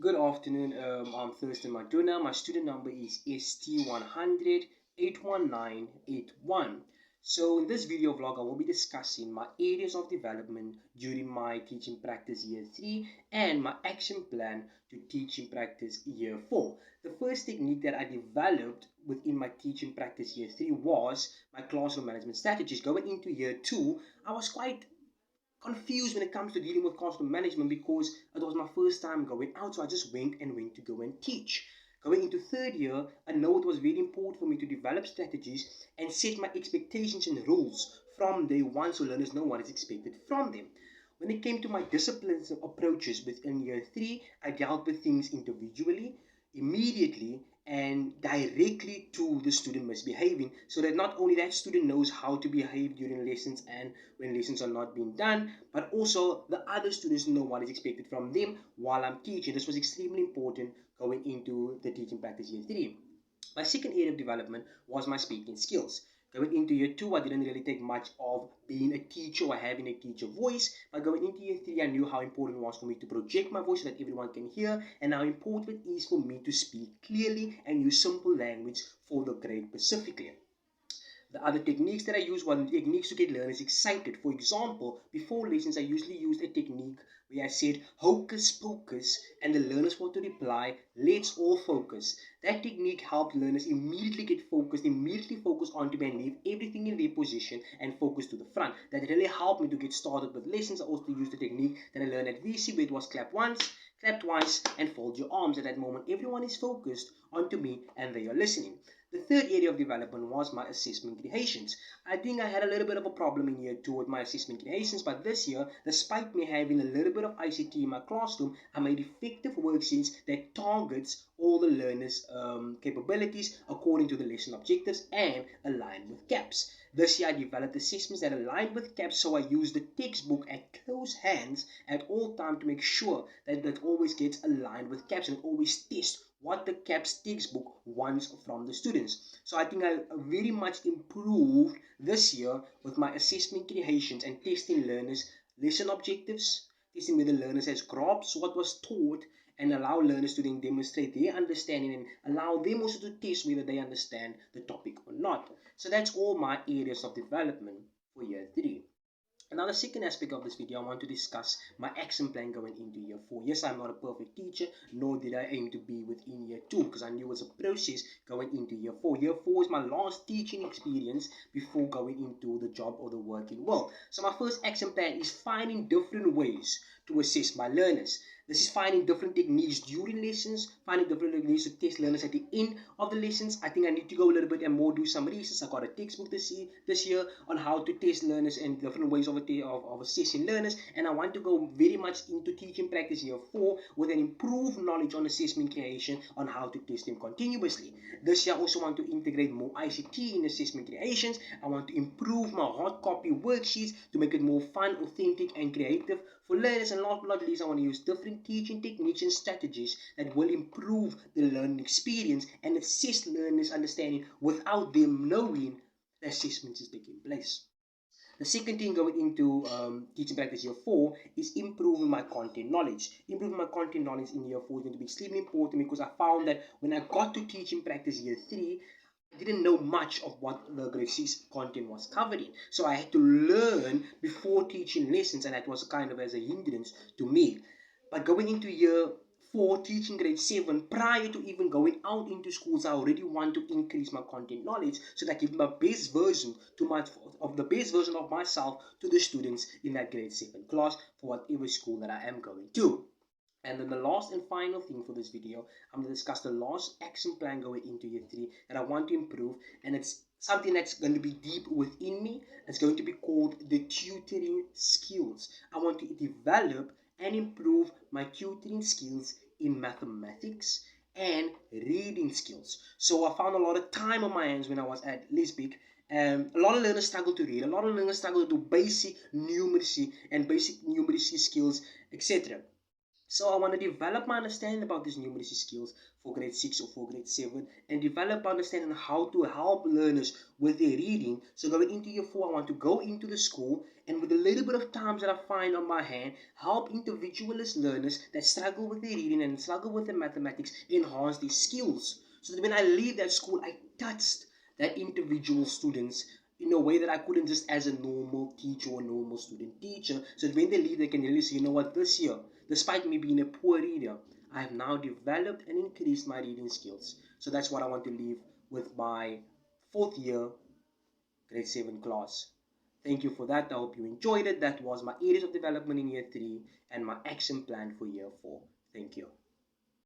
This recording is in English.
Good afternoon. I'm Thurston Maduna. My student number is ST10081981. So in this video vlog, I will be discussing my areas of development during my teaching practice year 3 and my action plan to teaching practice year 4. The first technique that I developed within my teaching practice year 3 was my classroom management strategies. Going into year 2, I was quite confused when it comes to dealing with classroom management because it was my first time going out, so I just went to go and teach. Going into third year, I know it was very important for me to develop strategies and set my expectations and rules from day one so learners know what is expected from them. When it came to my disciplines and approaches within year 3, I dealt with things individually, immediately, and directly to the student misbehaving, so that not only that student knows how to behave during lessons and when lessons are not being done, but also the other students know what is expected from them while I'm teaching. This was extremely important going into the teaching practice year 3. My second area of development was my speaking skills. Going into year 2, I didn't really take much of being a teacher or having a teacher voice, but going into year 3, I knew how important it was for me to project my voice so that everyone can hear, and how important it is for me to speak clearly and use simple language for the grade specifically. The other techniques that I use were techniques to get learners excited. For example, before lessons, I usually used a technique where I said hocus pocus and the learners were to reply, let's all focus. That technique helped learners immediately get focused, immediately focus on to me and leave everything in their position and focus to the front. That really helped me to get started with lessons. I also used the technique that I learned at VC where it was clap once, clap twice, and fold your arms. At that moment, everyone is focused onto me and they are listening. The third area of development was my assessment creations. I think I had a little bit of a problem in year 2 with my assessment creations, but this year, despite me having a little bit of ICT in my classroom, I made effective worksheets that targets all the learners' capabilities according to the lesson objectives and align with gaps. This year, I developed assessments that align with gaps, so I use the textbook at close hands at all times to make sure that it always gets aligned with gaps and it always tests what the CAPS textbook wants from the students. So I think I very much improved this year with my assessment creations and testing learners' lesson objectives, testing whether learners has grasped what was taught, and allow learners to then demonstrate their understanding and allow them also to test whether they understand the topic or not. So that's all my areas of development for year 3. Now, the second aspect of this video, I want to discuss my action plan going into year 4. Yes, I'm not a perfect teacher, nor did I aim to be within year 2, because I knew it was a process going into year 4. Year 4 is my last teaching experience before going into the job or the working world. So my first action plan is finding different ways to assess my learners. This is finding different techniques during lessons, finding different techniques to test learners at the end of the lessons. I think I need to go a little bit and more do some research. I got a textbook this year on how to test learners and different ways of assessing learners. And I want to go very much into teaching practice year 4 with an improved knowledge on assessment creation on how to test them continuously. This year I also want to integrate more ICT in assessment creations. I want to improve my hard copy worksheets to make it more fun, authentic, and creative for learners. And last but not least, I want to use different teaching techniques and strategies that will improve the learning experience and assess learners' understanding without them knowing the assessment is taking place. The second thing going into teaching practice year 4 is improving my content knowledge. Improving my content knowledge in year 4 is going to be extremely important because I found that when I got to teaching practice year 3, I didn't know much of what the grade 6 content was covered in. So I had to learn before teaching lessons, and that was kind of as a hindrance to me. But going into year 4, teaching grade 7, prior to even going out into schools, I already want to increase my content knowledge so that I give my best version of the best version of myself to the students in that grade 7 class for whatever school that I am going to. And then the last and final thing for this video, I'm going to discuss the last action plan going into year 3 that I want to improve, and it's something that's going to be deep within me. It's going to be called the tutoring skills. I want to develop and improve my tutoring skills in mathematics and reading skills. So I found a lot of time on my hands when I was at Lisbik. A lot of learners struggle to read. A lot of learners struggle to do basic numeracy and basic numeracy skills, etc. So I want to develop my understanding about these numeracy skills for grade 6 or for grade 7, and develop understanding how to help learners with their reading. So going into year 4, I want to go into the school and with a little bit of time that I find on my hand, help individualist learners that struggle with their reading and struggle with their mathematics enhance their skills. So that when I leave that school, I touched that individual students in a way that I couldn't just as a normal teacher or normal student teacher. So that when they leave, they can really say, you know what, this year, despite me being a poor reader, I have now developed and increased my reading skills. So that's what I want to leave with my fourth year grade 7 class. Thank you for that. I hope you enjoyed it. That was my areas of development in year 3 and my action plan for year 4. Thank you.